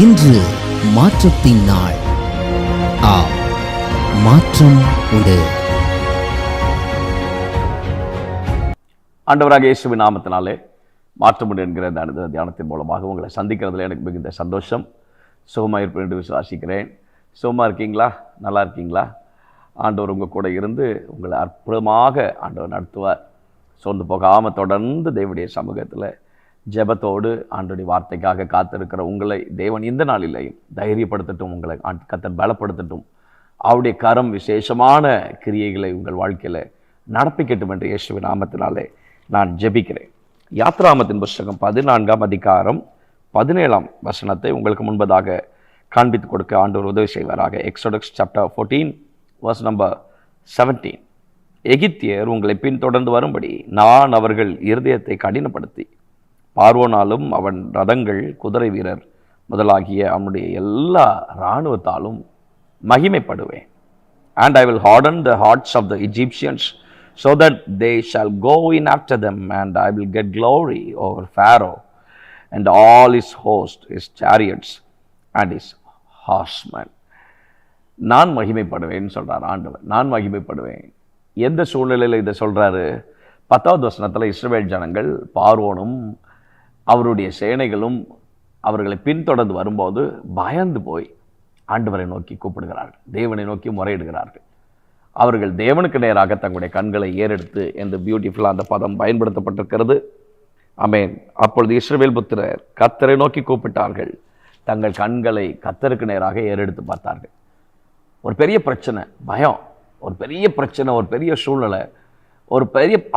இன்று மாற்றத்தின் நாள். மாற்றம் உண்டு. ஆண்டவராக இயேசுவின் நாமத்தினாலே மாற்றம் உண்டு என்கிற இந்த தியானத்தின் மூலமாக உங்களை சந்திக்கிறதுல எனக்கு மிகுந்த சந்தோஷம். சுகமாக இருப்பேன் என்று விசுவாசிக்கிறேன். சுகமாக இருக்கீங்களா? நல்லா இருக்கீங்களா? ஆண்டவர் உங்கள் கூட இருந்து உங்களை அற்புதமாக ஆண்டவர் நடத்துவார். சோர்ந்து போகாமல் தொடர்ந்து தேவனுடைய சமூகத்தில் ஜெபத்தோடு ஆண்டவருடைய வார்த்தைக்காக காத்திருக்கிற உங்களை தேவன் இந்த நாளிலேயும் தைரியப்படுத்தட்டும், உங்களை கர்த்தர் பலப்படுத்தட்டும். அவருடைய கரம் விசேஷமான கிரியைகளை உங்கள் வாழ்க்கையில் நடப்பிக்கட்டும் என்று இயேசுவின் நாமத்தினாலே நான் ஜெபிக்கிறேன். யாத்ராகமத்தின் புஸ்தகம் 14ஆம் அதிகாரம் 17ஆம் வசனத்தை உங்களுக்கு முன்பதாக காண்பித்து கொடுக்க ஆண்டவர் உதவி செய்வாராக. Exodus chapter 14 verse number 17. எகிப்தியர் உங்களை பின்தொடர்ந்து வரும்படி நான் அவர்கள் இருதயத்தை கடினப்படுத்தி பார்வோனாலும் அவன் ரதங்கள் குதிரை வீரர் முதலாகிய அவனுடைய எல்லா இராணுவத்தாலும் மகிமைப்படுவேன். And I will harden the hearts of the Egyptians so that they shall go in after them, and I will get glory over Pharaoh and all his host, his chariots and his horsemen. நான் மகிமைப்படுவேன் சொல்றார் ஆண்டவர். நான் மகிமைப்படுவேன். எந்த சூழ்நிலையில் இதை சொல்றாரு? 10வது வசனத்தில் இஸ்ரவேல் ஜனங்கள் பார்வோனும் அவருடைய சேனைகளும் அவர்களை பின்தொடர்ந்து வரும்போது பயந்து போய் ஆண்டவரை நோக்கி கூப்பிடுகிறார்கள், தேவனை நோக்கி முறையிடுகிறார்கள். அவர்கள் தேவனுக்கு நேராக தங்களுடைய கண்களை ஏறெடுத்து என்று பியூட்டிஃபுல்லாக அந்த பதம் பயன்படுத்தப்பட்டிருக்கிறது. ஆமென். அப்பொழுது இஸ்ரவேல் புத்திரர் கர்த்தரை நோக்கி கூப்பிட்டார்கள், தங்கள் கண்களை கர்த்தருக்கு நேராக ஏறெடுத்து பார்த்தார்கள். ஒரு பெரிய பிரச்சனை, பயம், ஒரு பெரிய பிரச்சனை, ஒரு பெரிய சூழ்நிலை,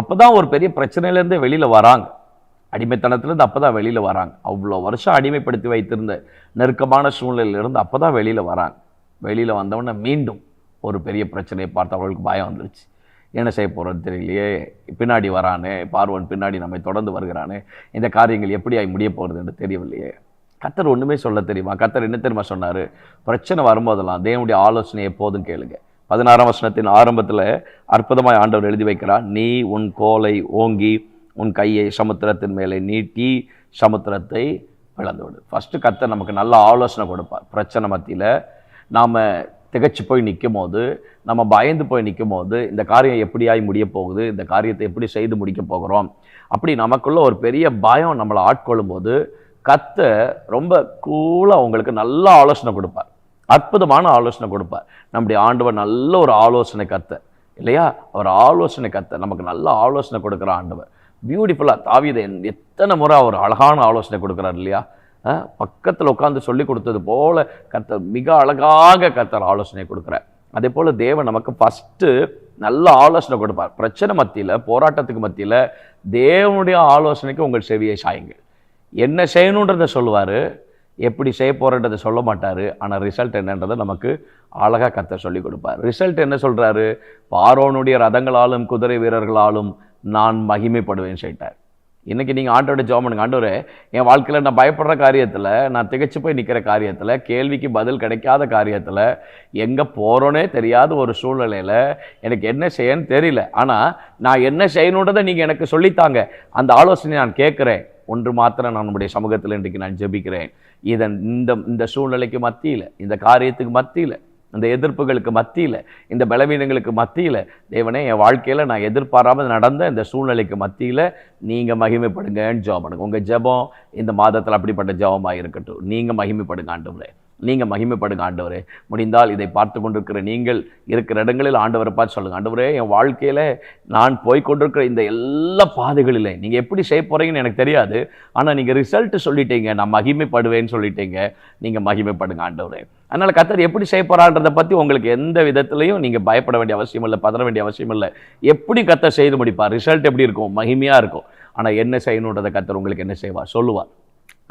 அப்போதான் ஒரு பெரிய பிரச்சனையிலேருந்தே வெளியில் வராங்க. அடிமைத்தனத்திலேருந்து அப்போ தான் வெளியில் வராங்க. அவ்வளோ வருஷம் அடிமைப்படுத்தி வைத்திருந்த நெருக்கமான சூழ்நிலையிலிருந்து அப்போ தான் வெளியில் வராங்க. வெளியில் வந்தவொடனே மீண்டும் ஒரு பெரிய பிரச்சனையை பார்த்து அவர்களுக்கு பயம் வந்துருச்சு. என்ன செய்ய போகிறது தெரியலையே, பின்னாடி வரானே, பார்வன் பின்னாடி நம்மை தொடர்ந்து வருகிறானே, இந்த காரியங்கள் எப்படியாய் முடிய போகிறது என்று தெரியவில்லையே. கர்த்தர் ஒன்றுமே சொல்ல தெரியுமா? கர்த்தர் என்ன தெரியுமா சொன்னார்? பிரச்சனை வரும்போதெல்லாம் தேவனுடைய ஆலோசனை எப்போதும் கேளுங்க. 16ஆம் வசனத்தின் ஆரம்பத்தில் அற்புதமாய் ஆண்டவர் எழுதி வைக்கிறார், நீ உன் கோலை ஓங்கி உன் கையை சமுத்திரத்தின் மேலே நீட்டி சமுத்திரத்தை பிளந்துவிடு. ஃபஸ்ட்டு கர்த்தர் நமக்கு நல்ல ஆலோசனை கொடுப்பார். பிரச்சனை மத்தியில் நாம் திகச்சு போய் நிற்கும் போது, நம்ம பயந்து போய் நிற்கும் போது, இந்த காரியம் எப்படியாய் முடிய போகுது, இந்த காரியத்தை எப்படி செய்து முடிக்க போகிறோம், அப்படி நமக்குள்ள ஒரு பெரிய பயம் நம்மளை ஆட்கொள்ளும் போது கர்த்தர் ரொம்ப கூலாக உங்களுக்கு நல்ல ஆலோசனை கொடுப்பார், அற்புதமான ஆலோசனை கொடுப்பார். நம்முடைய ஆண்டவர் நல்ல ஒரு ஆலோசனை கர்த்தர் இல்லையா? அவர் ஆலோசனை கர்த்தர், நமக்கு நல்ல ஆலோசனை கொடுக்குற ஆண்டவர். பியூட்டிஃபுல்லாக தாவீதை எத்தனை முறை அவர் அழகான ஆலோசனை கொடுக்குறார் இல்லையா? பக்கத்தில் உட்காந்து சொல்லி கொடுத்தது போல கர்த்தர் மிக அழகாக கர்த்தர் ஆலோசனை கொடுக்குறார். அதே போல் தேவன் நமக்கு ஃபஸ்ட்டு நல்ல ஆலோசனை கொடுப்பார். பிரச்சனை மத்தியில், போராட்டத்துக்கு மத்தியில் தேவனுடைய ஆலோசனைக்கு உங்கள் செவியை சாயுங்கள். என்ன செய்யணுன்றதை சொல்லுவார், எப்படி செய்ய போகிறன்றதை சொல்ல மாட்டார். ஆனால் ரிசல்ட் என்னன்றதை நமக்கு அழகாக கர்த்தர் சொல்லி கொடுப்பார். ரிசல்ட் என்ன சொல்கிறாரு? பார்வோனுடைய ரதங்களாலும் குதிரை வீரர்களாலும் நான் மகிமைப்படுவேன் சொல்லிட்டார். இன்றைக்கி நீங்கள் ஆண்டோட ஜெபம் பண்ணுங்க, ஆண்டவரே என் வாழ்க்கையில் நான் பயப்படுற காரியத்தில், நான் திகைச்சு போய் நிற்கிற காரியத்தில், கேள்விக்கு பதில் கிடைக்காத காரியத்தில், எங்கே போகிறோன்னே தெரியாத ஒரு சூழ்நிலையில் எனக்கு என்ன செய்யன்னு தெரியல, ஆனால் நான் என்ன செய்யணுன்றதை நீங்கள் எனக்கு சொல்லித்தாங்க, அந்த ஆலோசனை நான் கேட்குறேன். ஒன்று மாத்திரம் நான் நம்முடைய சமூகத்தில் இன்றைக்கு நான் ஜெபிக்கிறேன். இந்த சூழ்நிலைக்கு மத்தியில், இந்த காரியத்துக்கு மத்தியில், இந்த எதிர்ப்புகளுக்கு மத்தியில், இந்த பலவீனங்களுக்கு மத்தியில், தேவனே என் வாழ்க்கையில் நான் எதிர்பாராமல் நடந்த இந்த சூழ்நிலைக்கு மத்தியில் நீங்கள் மகிமைப்படுங்கன்னு ஜெபம் பண்ணுங்க. உங்கள் ஜெபம் இந்த மாதத்தில் அப்படிப்பட்ட ஜெபமாக இருக்கட்டும். நீங்கள் மகிமைப்படுங்க ஆண்டவரே, நீங்கள் மகிமைப்படுங்க ஆண்டவரே. முடிந்தால் இதை பார்த்து கொண்டிருக்கிற நீங்கள் இருக்கிற இடங்களில் ஆண்டவரை பார்த்து சொல்லுங்கள், ஆண்டவரே என் வாழ்க்கையில் நான் போய்கொண்டிருக்கிற இந்த எல்லா பாதைகளில் நீங்கள் எப்படி செய்ய போகிறீங்கன்னு எனக்கு தெரியாது, ஆனால் நீங்கள் ரிசல்ட்டு சொல்லிட்டீங்க, நான் மகிமைப்படுவேன்னு சொல்லிட்டீங்க, நீங்கள் மகிமைப்படுங்க ஆண்டவரே. அதனால் கர்த்தர் எப்படி செய்ய போகிறான்றதை பற்றி உங்களுக்கு எந்த விதத்துலையும் நீங்கள் பயப்பட வேண்டிய அவசியம் இல்லை, பதற வேண்டிய அவசியம் இல்லை. எப்படி கர்த்தர் செய்து முடிப்பார், ரிசல்ட் எப்படி இருக்கும்? மகிமையாக இருக்கும். ஆனால் என்ன செய்யணுன்றதை கர்த்தர் உங்களுக்கு என்ன செய்வார்? சொல்லுவார்.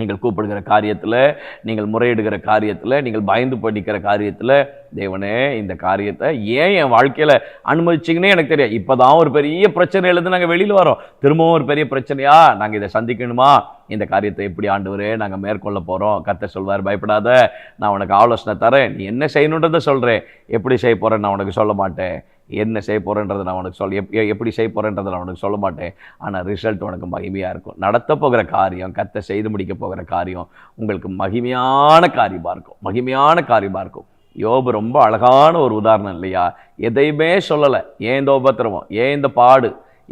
நீங்கள் கூப்பிடுகிற காரியத்தில், நீங்கள் முறையிடுகிற காரியத்தில், நீங்கள் பயந்து போய் நிற்கிற காரியத்தில், தேவனே இந்த காரியத்தை ஏன் என் வாழ்க்கையில் அனுமதிச்சிங்கன்னே எனக்கு தெரியாது, இப்போ தான் ஒரு பெரிய பிரச்சனையிலேருந்து நாங்கள் வெளியில் வரோம், திரும்பவும் ஒரு பெரிய பிரச்சனையா, நாங்கள் இதை சந்திக்கணுமா, இந்த காரியத்தை எப்படி ஆண்டவரே நாங்கள் மேற்கொள்ள போகிறோம்? கர்த்தர் சொல்வார், பயப்படாத, நான் உனக்கு ஆலோசனை தரேன், நீ என்ன செய்யணுன்றதை சொல்கிறேன், எப்படி செய்ய போகிறேன் நான் உனக்கு சொல்ல மாட்டேன், என்ன செய்ய போகிறேன்றதை நான் உனக்கு எப்படி செய்ய போகிறேன்றதை நான் உனக்கு சொல்ல மாட்டேன். ஆனால் ரிசல்ட் உனக்கு மகிமையாக இருக்கும். நடத்த போகிற காரியம், கர்த்தர் செய்து முடிக்க போகிற காரியம் உங்களுக்கு மகிமையான காரியமாக இருக்கும். மகிமையான காரியமாக இருக்கும். யோபு ரொம்ப அழகான ஒரு உதாரணம் இல்லையா? எதையுமே சொல்லலை. ஏன் இந்த உபத்திரவம், ஏன் இந்த பாடு,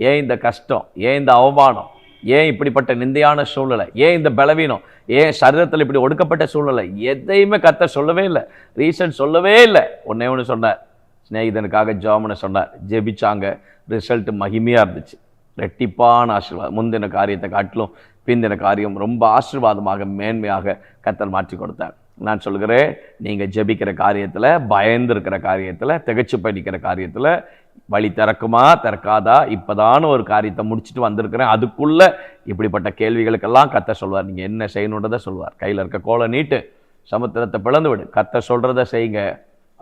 ஏன் இந்த கஷ்டம், ஏன் இந்த அவமானம், ஏன் இப்படிப்பட்ட நிந்தையான சூழ்நிலை, ஏன் இந்த பலவீனம், ஏன் சரீரத்தில் இப்படி ஒடுக்கப்பட்ட சூழ்நிலை, எதையுமே கர்த்தர் சொல்லவே இல்லை. ரீசன் சொல்லவே இல்லை. ஒன்னே ஒன்று சொன்னார், ஸ்நேகிதனுக்காக ஜெபம்னு சொன்னார். ஜெபிச்சாங்க, ரிசல்ட் மகிமையாக இருந்துச்சு. ரெட்டிப்பான ஆசீர்வாதம். முந்தின காரியத்தை காட்டிலும் பிந்தின காரியம் ரொம்ப ஆசீர்வாதமாக மேன்மையாக கர்த்தர் மாற்றி கொடுத்தார். நான் சொல்கிறேன், நீங்கள் ஜெபிக்கிற காரியத்தில், பயந்து இருக்கிற காரியத்தில், திகைச்சு பண்ணிக்கிற காரியத்தில் வழி திறக்குமா திறக்காதா, இப்போதான ஒரு காரியத்தை முடிச்சுட்டு வந்திருக்கிறேன், அதுக்குள்ளே இப்படிப்பட்ட கேள்விகளுக்கெல்லாம் கர்த்தர் சொல்வார். நீங்கள் என்ன செய்யணுன்றதை சொல்வார். கையில் இருக்க கோலை நீட்டு, சமுத்திரத்தை பிளந்து விடு. கர்த்தர் சொல்கிறத செய்யுங்க.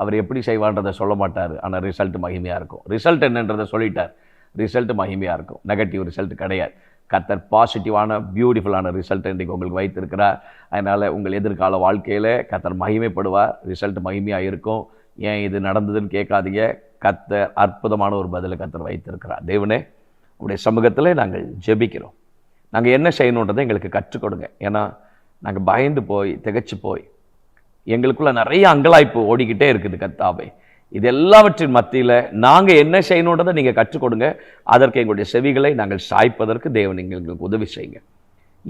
அவர் எப்படி செய்வான்றதை சொல்ல மாட்டார். ஆனால் ரிசல்ட் மகிமையாக இருக்கும். ரிசல்ட் என்னன்றதை சொல்லிட்டார். ரிசல்ட் மகிமையாக இருக்கும். நெகட்டிவ் ரிசல்ட் கிடையாது. கர்த்தர் பாசிட்டிவான பியூட்டிஃபுல்லான ரிசல்ட் இன்றைக்கு உங்களுக்கு வைத்திருக்கிறார். அதனால் உங்கள் எதிர்கால வாழ்க்கையில் கர்த்தர் மகிமைப்படுவார். ரிசல்ட் மகிமையாக இருக்கும். ஏன் இது நடந்ததுன்னு கேட்காதீங்க. கர்த்தர் அற்புதமான ஒரு பதிலை கர்த்தர் வைத்திருக்கிறார். தேவனே, உடைய சமூகத்தில் நாங்கள் ஜெபிக்கிறோம். நாங்கள் என்ன செய்யணுன்றதை எங்களுக்கு கற்றுக் கொடுங்க. ஏன்னா நாங்கள் பயந்து போய் திகைச்சு போய் எங்களுக்குள்ள நிறைய அங்கலாய்ப்பு ஓடிக்கிட்டே இருக்குது. கர்த்தாவே, இது எல்லாவற்றின் மத்தியில் நாங்கள் என்ன செய்யணுன்றதை நீங்கள் கற்றுக் கொடுங்க. அதற்கு எங்களுடைய செவிகளை நாங்கள் சாய்ப்பதற்கு தேவன் எங்களுக்கு உதவி செய்யுங்க.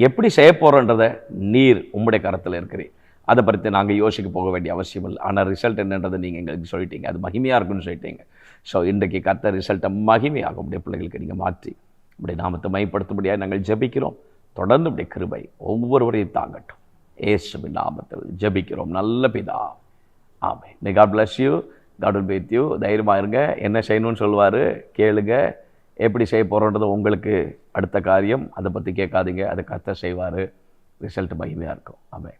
எப்படி செய்ய போகிறோன்றதை நீர் உம்முடைய கரத்தில் இருக்கிறீர். அதை பற்றி நாங்கள் யோசிக்க போக வேண்டிய அவசியம் இல்லை. ஆனால் ரிசல்ட் என்னன்றதை நீங்கள் எங்களுக்கு சொல்லிட்டீங்க. அது மகிமையாக இருக்குன்னு சொல்லிட்டீங்க. ஸோ இன்றைக்கு கர்த்தர் ரிசல்ட்டை மகிமையாக உடைய பிள்ளைகளுக்கு நீங்கள் மாற்றி உடைய நாமத்தை மைப்படுத்தும்படியாக நாங்கள் ஜெபிக்கிறோம். தொடர்ந்து உடைய கிருபை ஒவ்வொருவரையும் தாங்கட்டும். இயேசுவின் நாமத்தில் ஜெபிக்கிறோம் நல்ல பிதா, ஆமென். May God bless you. God will be with you. தைரியமாக இருங்க. என்ன செய்யணும்னு சொல்லுவார், கேளுங்க. எப்படி செய்ய போகிறோன்றது உங்களுக்கு அடுத்த காரியம். அதை பற்றி கேட்காதீங்க. அதை கர்த்தர் செய்வார். ரிசல்ட் மகிமையாக இருக்கும். ஆமென்.